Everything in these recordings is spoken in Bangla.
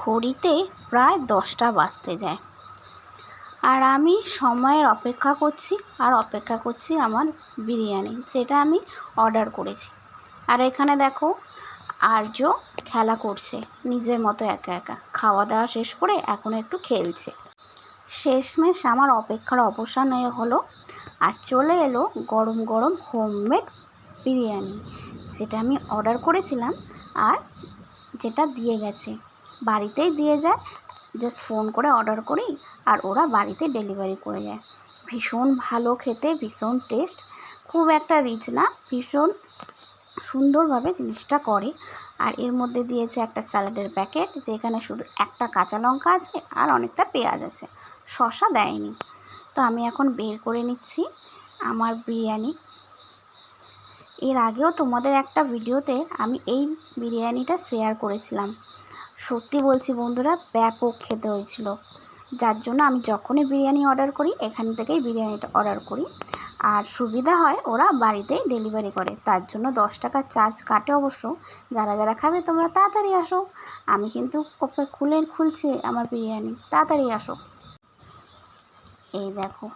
ঘড়িতে প্রায় 10টা বাজতে যায়, আর আমি সময়ের অপেক্ষা করছি আমার বিরিয়ানি, যেটা আমি অর্ডার করেছি। আর এখানে দেখো আর্য খেলা করছে নিজের মতো একা একা, খাওয়া দাওয়া শেষ করে এখন একটু খেলছে। শেষমেশ আমার অপেক্ষার অবসান হলো, আর চলে এলো গরম গরম হোমমেড বিরিয়ানি, যেটা আমি অর্ডার করেছিলাম আর যেটা দিয়ে গেছে। বাড়িতেই দিয়ে যায়, জাস্ট ফোন করে অর্ডার করি আর ওরা বাড়িতে ডেলিভারি করে যায়। ভীষণ ভালো খেতে, ভীষণ টেস্ট, খুব একটা রিচ না, ভীষণ সুন্দরভাবে জিনিসটা করে। আর এর মধ্যে দিয়েছে একটা স্যালাডের প্যাকেট, যেখানে শুধু একটা কাঁচা লঙ্কা আছে আর অনেকটা পেঁয়াজ আছে, শসা দেয়নি। তো আমি এখন বের করে নিচ্ছি আমার বিরিয়ানি। এর আগেও তোমাদের একটা ভিডিওতে আমি এই বিরিয়ানিটা শেয়ার করেছিলাম। সত্যি বলছি বন্ধুরা, ব্যাপক খেতে হয়েছিল, যার জন্য আমি যখনই বিরিয়ানি অর্ডার করি এখান থেকেই বিরিয়ানিটা অর্ডার করি। আর সুবিধা হয় ওরা বাড়িতেই ডেলিভারি করে, তার জন্য 10 টাকা চার্জ কাটে অবশ্য। যারা যারা খাবে তোমরা তাড়াতাড়ি আসো, আমি কিন্তু খুলছি আমার বিরিয়ানি, তাড়াতাড়ি আসো। এই দেখো,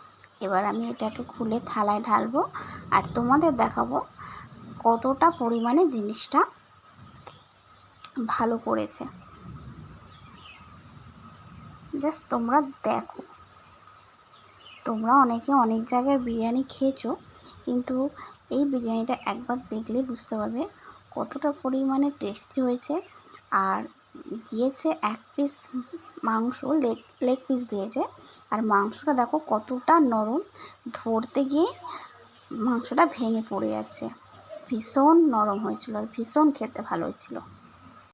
এবার আমি এটাকে খুলে থালায় ঢালবো আর তোমাদের দেখাবো কতটা পরিমাণে জিনিসটা ভালো করেছে। জাস্ট তোমরা দেখো, তোমরা অনেকে অনেক জায়গার বিরিয়ানি খেয়েছো, কিন্তু এই বিরিয়ানিটা একবার দেখলে বুঝতে পারবে কতটা পরিমাণে টেস্টি হয়েছে। আর দিয়েছে এক পিস মাংস, লেগ পিস দিয়েছে, আর মাংসটা দেখো কতটা নরম, ধরতে গিয়ে মাংসটা ভেঙে পড়ে যাচ্ছে। ভীষণ নরম হয়েছিল আর ভীষণ খেতে ভালো হয়েছিল।